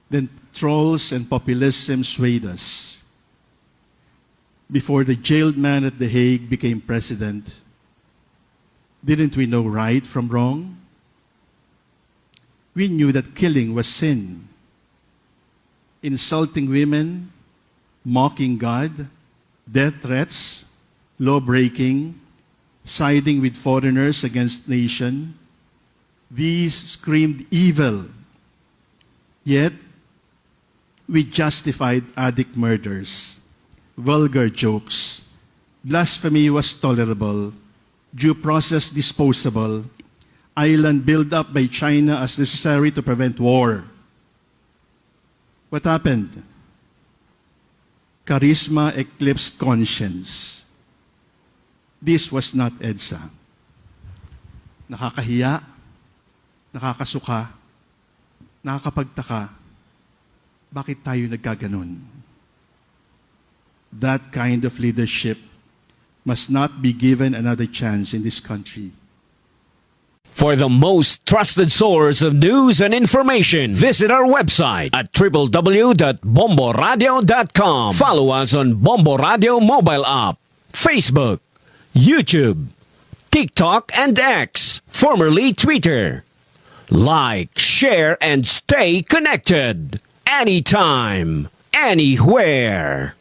Then trolls and populism swayed us. Before the jailed man at The Hague became president, didn't we know right from wrong? We knew that killing was sin. Insulting women, mocking God, death threats, law-breaking, siding with foreigners against nation, these screamed evil. Yet, we justified addict murders, vulgar jokes, blasphemy was tolerable, due process disposable, island build-up by China as necessary to prevent war. What happened? Charisma eclipsed conscience. This was not EDSA. Nakakahiya, nakakasuka, nakakapagtaka. Bakit tayo nagkaganon? That kind of leadership must not be given another chance in this country. For the most trusted source of news and information, visit our website at www.bomboradio.com. Follow us on Bombo Radio mobile app, Facebook, YouTube, TikTok, and X, formerly Twitter. Like, share, and stay connected. Anytime, anywhere.